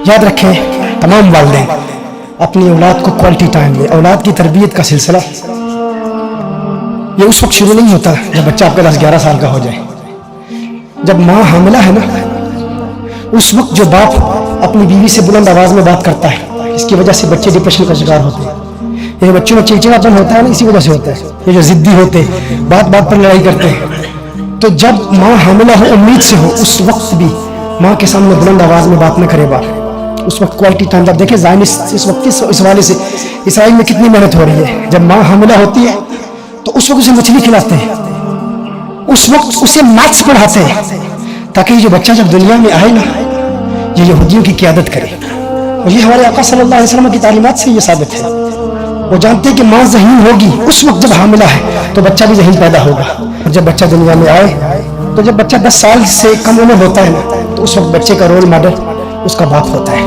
یاد رکھیں تمام والدین اپنی اولاد کو کوالٹی ٹائم دیں. اولاد کی تربیت کا سلسلہ یہ اس وقت شروع نہیں ہوتا جب بچہ آپ کا 10-11 سال کا ہو جائے. جب ماں حاملہ ہے نا اس وقت جو باپ اپنی بیوی سے بلند آواز میں بات کرتا ہے اس کی وجہ سے بچے ڈپریشن کا شکار ہوتے ہیں. یہ بچوں میں چڑچڑاپن ہوتا ہے نا اسی وجہ سے ہوتا ہے. یہ جو ضدی ہوتے بات بات پر لڑائی کرتے ہیں. تو جب ماں حاملہ ہو امید سے ہو اس وقت بھی ماں کے سامنے بلند آواز میں بات نہ کرے باپ. اس وقت کوالٹی ٹائم. جب دیکھیں زائنسٹ اس وقت اس حوالے سے اسرائیل میں کتنی محنت ہو رہی ہے. جب ماں حاملہ ہوتی ہے تو اس وقت اسے مچھلی کھلاتے ہیں, اس وقت اسے میتھس پڑھاتے ہیں تاکہ یہ جو بچہ جب دنیا میں آئے نا یہ یہودیوں کی قیادت کرے. اور یہ ہمارے آقا صلی اللہ علیہ وسلم کی تعلیمات سے یہ ثابت ہے. وہ جانتے ہیں کہ ماں ذہین ہوگی اس وقت جب حاملہ ہے تو بچہ بھی ذہین پیدا ہوگا. اور جب بچہ دنیا میں آئے تو جب بچہ 10 سال سے کم عمر ہوتا ہے نا تو اس وقت بچے کا رول ماڈل اس کا باپ ہوتا ہے.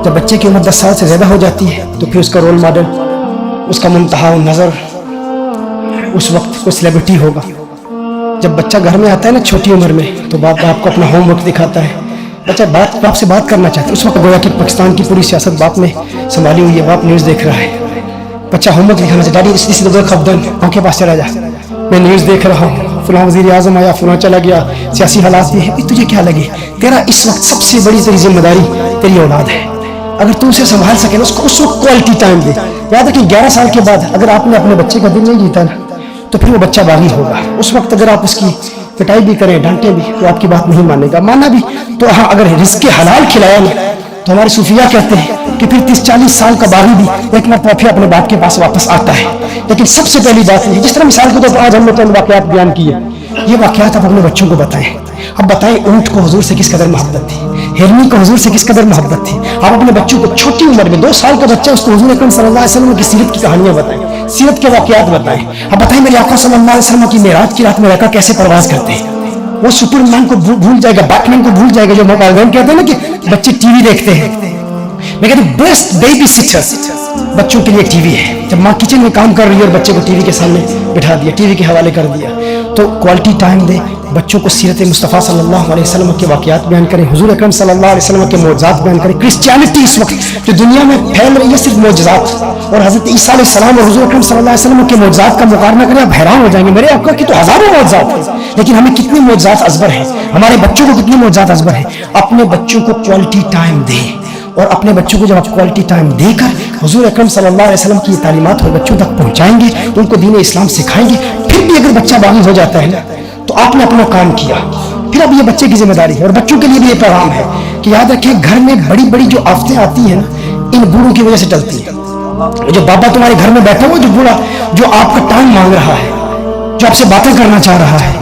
جب بچے کی عمر 10 سال سے زیادہ ہو جاتی ہے تو پھر اس کا رول ماڈل اس کا منتہا نظر اس وقت کوئی سیلیبریٹی ہوگا. جب بچہ گھر میں آتا ہے نا چھوٹی عمر میں تو باپ کو اپنا ہوم ورک دکھاتا ہے. بچہ باپ سے بات کرنا چاہتا ہے. اس وقت گویا کہ پاکستان کی پوری سیاست باپ نے سنبھالی ہوئی ہے. باپ نیوز دیکھ رہا ہے. بچہ ہوم ورک دکھانا چاہتا ہے. ڈیڈی اس دفعہ خبدن ماں کے پاس چلا جا, میں نیوز دیکھ رہا ہوں, فلاں وزیر اعظم آیا, فلاں چلا گیا, سیاسی حالات بھی ہے. تجھے کیا لگے تیرا اس وقت سب سے بڑی تیری ذمہ داری تیری اولاد ہے. اگر تو اسے سنبھال سکے نا اس کو اس وقت کوالٹی ٹائم دے. یاد ہے کہ 11 سال کے بعد اگر آپ نے اپنے بچے کا دل نہیں جیتا نا تو پھر وہ بچہ باغی ہوگا. اس وقت اگر آپ اس کی پٹائی بھی کریں ڈانٹے بھی تو آپ کی بات نہیں مانے گا. مانا بھی تو ہاں اگر رزق حلال کھلایا نا تو ہمارے صوفیاء کہتے ہیں کہ پھر 30-40 سال کا باغی بھی ایک مرتبہ پھر اپنے باپ کے پاس واپس آتا ہے. لیکن سب سے پہلی بات ہے جس طرح مثال کے طور پر آج ہم نے تو واقعات بیان کیے, یہ واقعات آپ اپنے بچوں کو بتائیں. اب بتائیں اونٹ کو حضور سے کس قدر محبت تھی, ہرنی کو حضور سے کس قدر محبت تھی. آپ اپنے بچوں کو چھوٹی عمر میں 2 سال کا بچہ اس کو حضور اکرم صلی اللہ علیہ وسلم کی سیرت کی کہانیاں بتائیں, سیرت کے واقعات بتائیں. اب بتائیں میرے آقا صلی اللہ علیہ وسلم کی معراج کی رات میں رکا کیسے پرواز کرتے ہیں. وہ سپر مین کو بھول جائے گا, بیٹ مین کو بھول جائے گا. جو والدین کہتے ہیں نا کہ بچے ٹی وی دیکھتے ہیں, میں کہتا ہوں بیسٹ بیبی سٹر بچوں کے لیے ٹی وی ہے. جب ماں کچن میں کام کر رہی ہے اور بچے کو ٹی وی کے سامنے بٹھا دیا, ٹی وی کے حوالے کر دیا, تو کوالٹی ٹائم دے. بچوں کو سیرت مصطفیٰ صلی اللہ علیہ وسلم کے واقعات بیان کریں, حضور اکرم صلی اللہ علیہ وسلم کے معجزات بیان کریں. کرسچینٹی اس وقت جو دنیا میں پھیل رہی ہے صرف معجزات, اور حضرت عیسیٰ علیہ السلام اور حضور اکرم صلی اللہ علیہ وسلم کے معجزات کا مقابلہ کریں آپ حیران ہو جائیں گے. میرے آقا کی تو ہزاروں معجزات ہیں لیکن ہمیں کتنے معجزات ازبر ہیں, ہمارے بچوں کو کتنے معجزات ازبر ہیں. اپنے بچوں کو کوالٹی ٹائم دیں, اور اپنے بچوں کو جب آپ کوالٹی ٹائم دے کر حضور اکرم صلی اللہ علیہ وسلم کی تعلیمات اور بچوں تک پہنچائیں گے, ان کو دین اسلام سکھائیں گے, پھر بھی اگر بچہ باغی ہو جاتا ہے نا تو آپ نے اپنا کام کیا. پھر اب یہ بچے کی ذمہ داری ہے, اور بچوں کے لیے بھی یہ پیغام ہے کہ یاد رکھیں گھر میں بڑی بڑی جو آفتیں آتی ہیں نا ان بوڑھوں کی وجہ سے ٹلتی ہیں. جو بابا تمہارے گھر میں بیٹھا ہوا جو بوڑھا جو آپ کا ٹائم مانگ رہا ہے, جو آپ سے باتیں کرنا چاہ رہا ہے,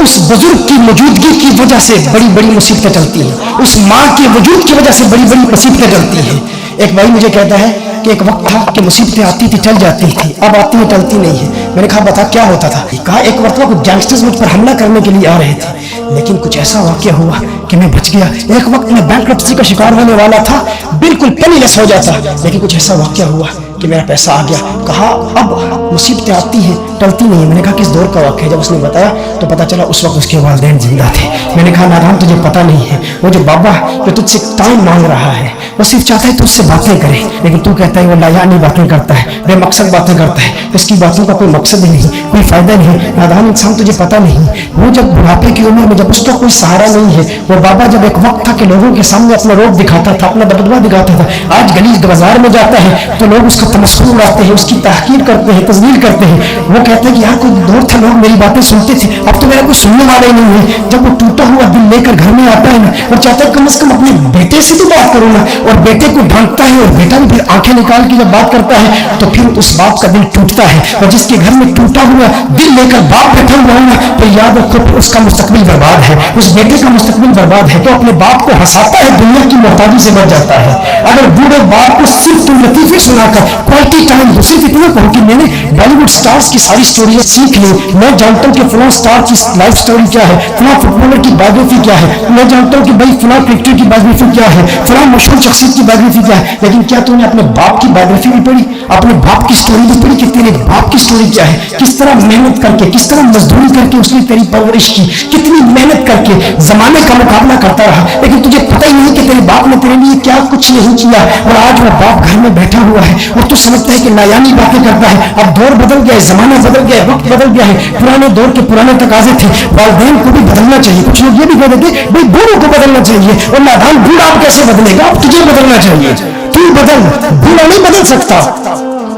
اس بزرگ کی موجودگی کی وجہ سے بڑی بڑی مصیبتیں چلتی ہیں. اس ماں کے وجود کی وجہ سے بڑی بڑی مصیبتیں چلتی ہیں. ایک بھائی مجھے کہتا ہے کہ ایک وقت تھا کہ مصیبتیں آتی تھی ٹل جاتی تھی, اب آتی ہیں ٹلتی نہیں ہے. میں نے کہا بتا کیا ہوتا تھا. کہا ایک مرتبہ کچھ گینگسٹرز مجھ پر حملہ کرنے کے لیے آ رہے تھے لیکن کچھ ایسا واقعہ ہوا کہ میں بچ گیا. ایک وقت میں بینکرپسی کا شکار ہونے والا تھا, بالکل پینی لیس ہو جاتا, لیکن کچھ ایسا واقعہ ہوا کہ میرا پیسہ آ گیا. کہا اب مصیبتیں آتی ہیں ٹلتی نہیں. میں نے کہا کس دور کا واقعہ ہے. جب اس نے بتایا تو پتا چلا اس وقت اس کے والدین زندہ تھے. میں نے کہا نادان تجھے پتا نہیں ہے, وہ جو بابا جو تجھ سے ٹائم مانگ رہا ہے وہ صرف چاہتا ہے تجھ سے باتیں کرے, لیکن تو کہتا ہے وہ لایعنی باتیں کرتا ہے, بے مقصد باتیں کرتا ہے, اس کی باتوں کا کوئی مقصد نہیں, کوئی فائدہ نہیں. نادان انسان تجھے پتا نہیں, وہ جب بڑھاپے کی عمر میں جب اس کا کوئی سہارا نہیں ہے, وہ بابا جب ایک وقت تھا کہ لوگوں کے سامنے اپنا روپ دکھاتا تھا, اپنا دبدبہ دکھاتا تھا, آج گلی بازار میں جاتا ہے تو لوگ اس کا تمسخر اڑاتے ہیں, اس کی تحقیر کرتے ہیں, تذلیل کرتے ہیں. وہ کہتے ہیں کہ یار کوئی دور تھا لوگ میری باتیں سنتے تھے, اب تو میرا کوئی سننے والا ہی نہیں ہے. جب وہ ٹوٹا ہوا دل لے کر گھر میں آتا ہے نا اور چاہتا ہے کم از کم اپنے بیٹے سے تو بات کروں نا, اور بیٹے کو ڈھانکتا ہے اور بیٹا بھی پھر آنکھیں نکال کے جب بات کرتا ہے تو پھر اس باپ کا دل ٹوٹتا ہے. اور جس کے گھر میں ٹوٹا ہوا دل لے کر باپ بیٹھا ہوا ہے نا تو یاد رکھو پھر اس کا مستقبل برباد ہے, اس بیٹے کا مستقبل برباد ہے. تو اپنے باپ کو ہنساتا ہے, دنیا کی محتاجی سے بچ جاتا ہے. اگر بوڑھے باپ کو صرف تم لطیفے سنا کر کوالٹی ٹائم دو، صرف اتنا کہو کہ میں نے بالی ووڈ سٹارز کی ساری سٹوریاں سیکھ لی، میں جانتا ہوں کہ فلاں سٹار کی لائف سٹوری کیا ہے، فلاں فٹبالر کی بایوگرافی کیا ہے، میں جانتا ہوں کہ بھائی فلاں کرکٹر کی بایوگرافی کیا ہے، فلاں مشہور شخصیت کی بایوگرافی کیا ہے، لیکن کیا تم نے اپنے باپ کی بایوگرافی بھی پڑھی، اپنے باپ کی سٹوری بھی پڑھی کہ تیرے باپ کی سٹوری کیا ہے، کس طرح محنت کر کے، کس طرح مزدوری کر کے اس نے تیری پرورش کی، کتنی محنت کر کے زمانے کا مقابلہ کرتا رہا، لیکن تجھے پتہ ہی نہیں کہ تیرے باپ نے تیرے لیے کیا کچھ نہیں کیا، اور آج وہ باپ گھر میں بیٹھا ہوا ہے اور تو سمجھتا ہے کہ نایانی باتیں کرتا ہے۔ اب دور بدل گیا ہے، زمانہ بدل گیا ہے، وقت بدل گیا ہے، پرانے دور کے پرانے تقاضے تھے، والدین کو بھی بدلنا چاہیے۔ کچھ لوگ یہ بھی کہہ دیتے ہیں بھائی بوڑھوں کو بدلنا چاہیے، اور نادان بوڑھا آپ کیسے بدلے گا، اب تجھے بدلنا چاہیے، تو بدل، بوڑھا نہیں بدل سکتا۔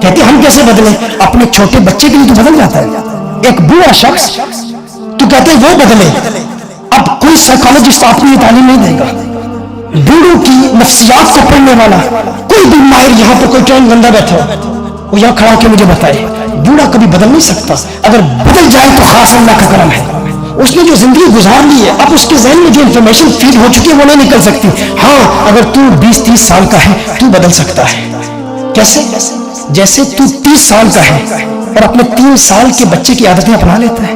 کہتے ہم کیسے بدلیں، اپنے چھوٹے بچے کے لیے تو بدل جاتا ہے، ایک بوڑھا شخص تو کہتے ہیں وہ بدلے، اب کوئی سائیکالوجسٹ آپ کو یہ تعلیم نہیں دے گا، بوڑھوں کی نفسیات کو پڑھنے والا کوئی بھی ماہر یہاں پر کوئی ٹرین بندہ بیٹھا ہو وہ یہاں کھڑا کے مجھے بتائے، بوڑھا کبھی بدل نہیں سکتا، اگر بدل جائے تو خاص اللہ کا کرم ہے، اس نے جو زندگی گزار لی ہے اب اس کے ذہن میں جو انفارمیشن فیڈ ہو چکی ہے وہ نہیں نکل سکتی۔ ہاں اگر تو 20-30 سال کا ہے تو بدل سکتا ہے، کیسے؟ جیسے تو 30 سال کا ہے اور اپنے 3 سال کے بچے کی عادتیں اپنا لیتا ہے،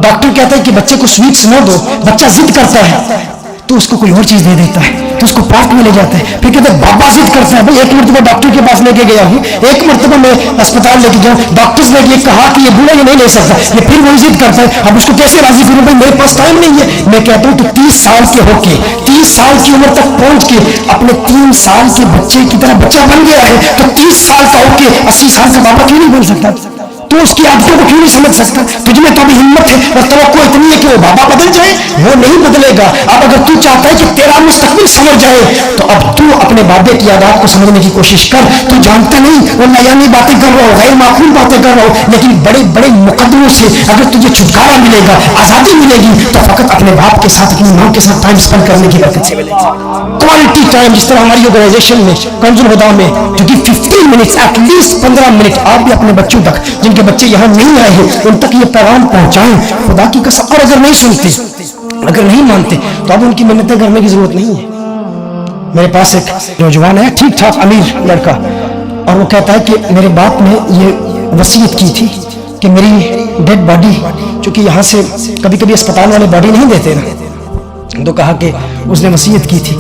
ڈاکٹر کہتا ہے کہ بچے کو سویٹس نہ دو، بچہ ضد کرتا ہے تو اس کو کوئی اور چیز دے دیتا ہے، تو اس کو پارک میں لے جاتا ہے، پھر کہتے ہیں بابا ضد کرتا ہے، بھائی ایک مرتبہ ڈاکٹر کے پاس لے کے گیا ہوں، ایک مرتبہ میں اسپتال لے کے جاؤں، ڈاکٹرز نے یہ کہا کہ یہ بوڑھا یہ نہیں لے سکتا، یہ پھر وہی ضد کرتا ہے، اب اس کو کیسے راضی کروں، بھائی میرے پاس ٹائم نہیں ہے۔ میں کہتا ہوں کہ 30 سال کے ہو کے 30 سال کی عمر تک پہنچ کے اپنے 3 سال کے بچے کی طرح بچہ بن گیا ہے، تو 30 سال کا ہو کے 80 سال کا بابا کیوں نہیں بن سکتا، تو اس کی عادتوں کو کیوں نہیں سمجھ سکتا؟ تجھ میں تو بھی ہمت ہے اور توقع اتنی ہے کہ وہ بابا بدل جائے، وہ نہیں بدلے گا۔ اب اگر تو چاہتا ہے کہ تیرا مستقبل سمجھ جائے تو اب تو اپنے بابے کی عادات کو سمجھنے کی کوشش کر۔ تو جانتا نہیں وہ نایانی باتیں کر رہا ہو، غیر معقول باتیں کر رہا ہو، لیکن بڑے بڑے مقدموں سے اگر تجھے چھٹکارا ملے گا، آزادی ملے گی، تو فقط اپنے باپ کے ساتھ، اپنی ماں کے ساتھ ٹائم اسپینڈ کرنے کی برکت سے ملے گی، کوالٹی ٹائم۔ جس طرح ہماری آرگنائزیشن میں کنز الہدیٰ میں جو کہ 15 منٹس ایٹ لیسٹ 15 منٹ آپ بھی اپنے بچوں تک، جن کے بچے یہاں نہیں آئے ہیں، ان تک یہ پیغام پہنچائیں خدا کی قسم۔ اور اگر نہیں سنتے، اگر نہیں مانتے تو اب ان کی منتیں کرنے کی ضرورت نہیں ہے۔ میرے پاس ایک نوجوان ہے، ٹھیک ٹھاک امیر لڑکا، اور وہ کہتا ہے کہ میرے باپ نے یہ وصیت کی تھی کہ میری ڈیڈ باڈی، چونکہ یہاں سے کبھی کبھی اسپتال والے باڈی نہیں دیتے نا، تو کہا کہ اس نے وصیت کی تھی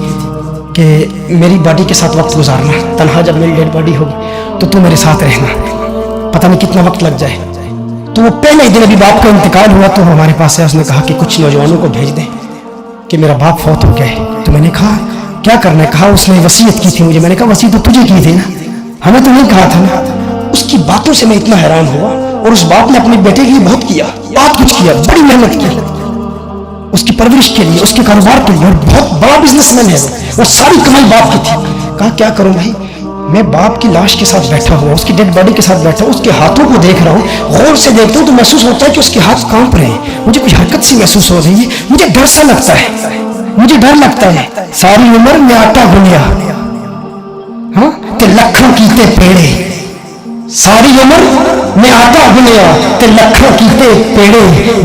کہ میری باڈی کے ساتھ وقت گزارنا، تنہا جب میری ڈیڈ باڈی ہوگی تو تو میرے ساتھ رہنا، پتہ نہیں کتنا وقت لگ جائے۔ تو وہ پہلے دن ابھی باپ کا انتقال ہوا تو ہمارے پاس ہے، اس نے کہا کہ کچھ نوجوانوں کو بھیج دیں کہ میرا باپ فوت ہو گیا ہے۔ تو میں نے کہا کیا کرنا ہے؟ کہا اس نے وصیت کی تھی مجھے۔ میں نے کہا وصیت تو تجھے کی تھی نا، ہمیں تو نہیں کہا تھا نا۔ اس کی باتوں سے میں اتنا حیران ہوا، اور اس باپ نے اپنے بیٹے کے لیے بہت کیا، بہت کچھ کیا، بڑی محنت کی اس کی پرورش کے لیے، اس کے کاروبار کے لیے، اور بہت بڑا بزنس مین ہے وہ ساری کمائی باپ کی تھی۔ کہا کیا کروں بھائی، میں باپ کی لاش کے ساتھ بیٹھا ہوا، اس کی ڈیڈ باڈی کے ساتھ بیٹھا ہوں، اس کے ہاتھوں کو دیکھ رہا ہوں، غور سے دیکھتا ہوں تو محسوس ہوتا ہے کہ اس کے ہاتھ کانپ رہے ہیں، مجھے کچھ حرکت سی محسوس ہو رہی ہے، مجھے ڈر سا لگتا ہے، مجھے ڈر لگتا ہے۔ ساری عمر میں آٹا گنیا، ہاں تے لکھوں کیتے پیڑے، ساری عمر میں آٹا گنیا تے لکھوں کیتے پیڑے،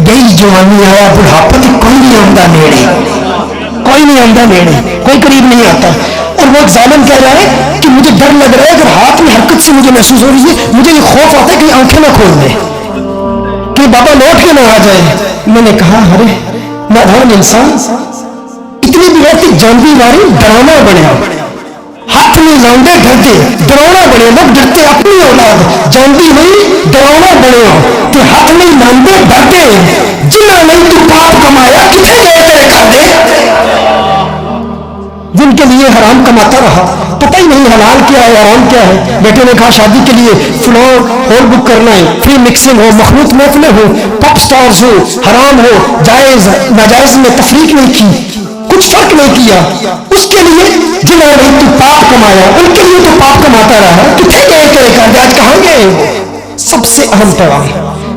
گئی جوانی آیا بڑھاپا تے کوئی نہیں آندا نیڑے، کوئی نہیں آندا نیڑے، کوئی قریب نہیں آتا۔ اور وہ ایک ظالم کہہ رہا ہے کہ مجھے ڈر لگ رہا ہے، اگر ہاتھ میں حرکت سے مجھے محسوس ہو رہی ہے، مجھے یہ خوف آتا ہے کہ آنکھیں نہ کھول دے، کہ بابا لوٹ کے نہ آ جائے۔ میں نے کہا ارے نادان انسان، اتنی بھی رہتی جانوی واری ڈرانا بنیا، ہاتھ میں لاؤنڈے ڈرتے ڈراؤنا بنے، لوگ ڈرتے اپنی اولاد جانوی ہوئی ڈراؤنا بنیا، کہ ہاتھ میں لاؤنڈے ڈرتے جنہاں نہیں تو پاپ کمایا کتنے گئے تیرے کھاتے، جن کے لیے حرام کماتا رہا، پتہ ہی نہیں حلال کیا ہے حرام کیا ہے۔ بیٹے نے کہا شادی کے لیے فلاں ہال بک کرنا ہے، فری مکسنگ ہو، مخلوط محفلیں ہو، پاپ سٹارز ہو، حرام ہو، جائز ناجائز میں تفریق نہیں کی، کچھ فرق نہیں کیا۔ اس کے لیے جنہوں نے تو پاپ کمایا، ان کے لیے تو پاپ کماتا رہا، کتنے گئے تیرے کھاتے، آج کہاں گئے وہ؟ سب سے اہم پیغام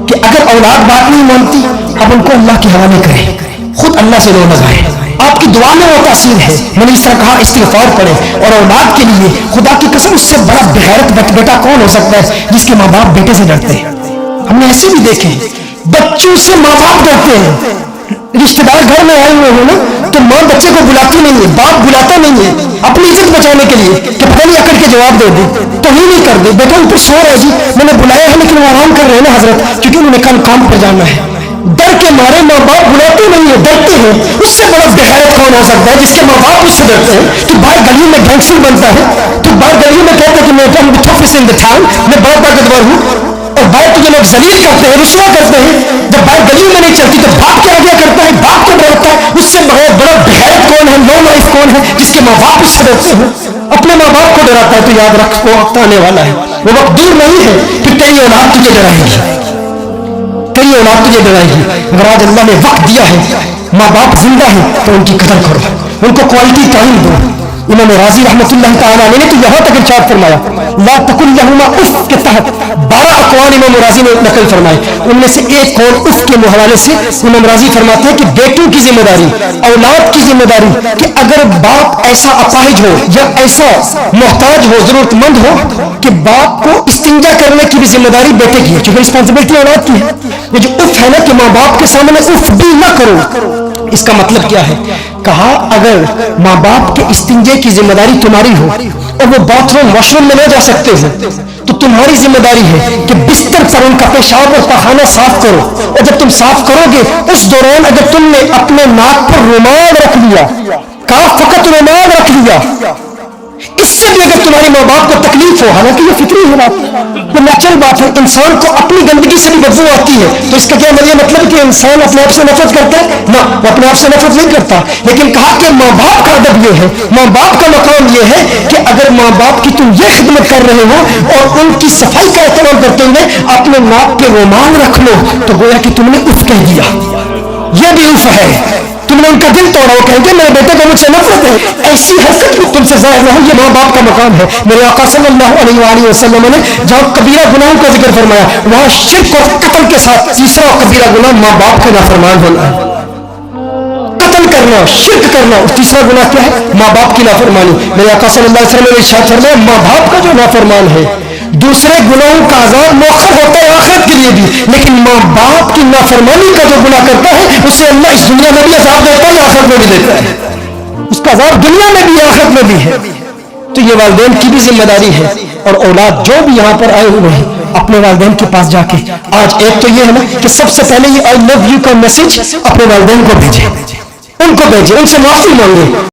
کہ اگر اولاد بات نہیں مانتی، اب ان کو اللہ کے حوالے کریں، خود اللہ سے رو لگائیں، آپ کی دعا میں وہ تاثیر ہے۔ میں نے اس طرح کہا استغفار پڑھے، اور اولاد کے لیے خدا کی قسم اس سے بڑا بغیرت بیٹا کون ہو سکتا ہے جس کے ماں باپ بیٹے سے ڈرتے ہیں؟ ہم نے ایسے بھی دیکھے بچوں سے ماں باپ ڈرتے ہیں، رشتہ دار گھر میں آئے ہوئے ہو نا تو ماں بچے کو بلاتی نہیں ہے، باپ بلاتا نہیں ہے اپنی عزت بچانے کے لیے کہ نے جواب دے دی، توہین ہی کر دی، بیٹا اوپر سو رہے جی، میں نے بلایا ہے لیکن وہ آرام کر رہے ہیں نا حضرت، کیونکہ انہوں نے کل کام پر جانا ہے۔ ڈر کے مارے ماں باپ بلاتے نہیں ہیں، ڈرتے ہیں۔ اس سے بڑا بےغیرت کون ہو سکتا ہے جس کے ماں باپ اس سے ڈرتے ہیں؟ تو باہر گلیوں میں گینگسٹر بنتا ہے، تو باہر گلیوں میں کہتا ہے کہ میں بہت طاقتور ہوں، اور باہر تجھے لوگ ذلیل کرتے ہیں، رسوا کرتے ہیں۔ جب باہر گلیوں میں نہیں چلتی تو باپ کیا آگے کرتا ہے، باپ کو ڈرتا ہے۔ اس سے بڑا بےغیرت کون ہے، لو لائف کون ہے جس کے ماں باپ اس سے ڈرتے ہیں؟ اپنے ماں باپ کو ڈراتا ہے۔ تو یاد رکھ، وہ وقت آنے والا ہے، وہ وقت دور نہیں ہے کہ تیری اولاد تجھے ڈرائے گی، تیری اولاد تجھے ڈرائے گی۔ اگر آج اللہ نے وقت دیا ہے، ماں باپ زندہ ہیں تو ان کی قدر کرو، ان کو کوالٹی ٹائم دو۔ امام راضی رحمۃ اللہ تعالیٰ علیہ نے تو یہاں تک ارشاد فرمایا، لا تقل لہما اف کے تحت 12 اقوال امام راضی نے نقل فرمائے، ان میں سے ایک قول اف کے حوالے سے امام راضی فرماتے ہیں کہ بیٹوں کی ذمہ داری، اولاد کی ذمہ داری، کہ اگر باپ ایسا اپاہج ہو یا ایسا محتاج ہو، ضرورت مند ہو، کہ باپ کو استنجا کرنے کی بھی ذمہ داری بیٹے کی ہے، چونکہ رسپانسبلٹی اولاد کی ہے۔ یہ جو اف ہے نا کہ ماں باپ کے سامنے اف بھی نہ کرو، اس کا مطلب کیا ہے؟ کہا اگر ماں باپ کے استنجے کی ذمہ داری تمہاری ہو اور وہ باتھ روم واش روم میں نہ جا سکتے ہو، تو تمہاری ذمہ داری ہے کہ بستر پر ان کا پیشاب اور پخانہ صاف کرو، اور جب تم صاف کرو گے اس دوران اگر تم نے اپنے ناک پر رومال رکھ لیا، کہا فقط رومال رکھ لیا، اس سے بھی اگر تمہاری ماں باپ کو تکلیف ہو، حالانکہ یہ فطری ہے بات، یہ نیچرل بات ہے، انسان کو اپنی گندگی سے بھی بدبو آتی ہے، تو اس کا کیا مطلب کہ انسان اپنے آپ سے نفرت کرتا ہے؟ نہ، وہ اپنے آپ سے نفرت نہیں کرتا، لیکن کہا کہ ماں باپ کا ادب یہ ہے، ماں باپ کا مقام یہ ہے کہ اگر ماں باپ کی تم یہ خدمت کر رہے ہو اور ان کی صفائی کا اہتمام کرتے ہوئے اپنے ناک پہ رومال رکھ لو، تو گویا کہ تم نے اف کہہ دیا، یہ بھی اف ہے، تم نے ان کا دل توڑا، وہ کہیں گے میرے بیٹے کو مجھ سے نفرت ہے، ایسی حرکت بھی تم سے ظاہر نہ ہو، یہ ماں باپ کا مقام ہے۔ میرے آقا صلی اللہ علیہ وآلہ وسلم نے جہاں کبیرہ گناہوں کا ذکر فرمایا، وہاں شرک اور قتل کے ساتھ تیسرا کبیرہ گناہ ماں باپ کا نافرمان ہونا ہے۔ قتل کرنا، شرک کرنا، اور تیسرا گناہ کیا ہے؟ ماں باپ کی نافرمانی۔ میرے آقا صلی اللہ علیہ وسلم نے ارشاد فرمایا، ماں باپ کا جو نافرمان ہے دوسرے گناہوں کا عذاب مؤخر ہوتا ہے آخرت کے لیے بھی، لیکن ماں باپ کی نافرمانی کا جو گناہ کرتا ہے اسے اللہ اس دنیا میں بھی عذاب دیتا ہے، آخرت میں بھی دیتا ہے، اس کا عذاب دنیا میں بھی آخرت میں بھی ہے۔ تو یہ والدین کی بھی ذمہ داری ہے، اور اولاد جو بھی یہاں پر آئے ہوئے ہیں اپنے والدین کے پاس جا کے، آج ایک تو یہ ہے نا کہ سب سے پہلے یہ آئی لو یو کا میسج اپنے والدین کو بھیجیں، ان کو بھیجیں، ان سے معافی مانگیں۔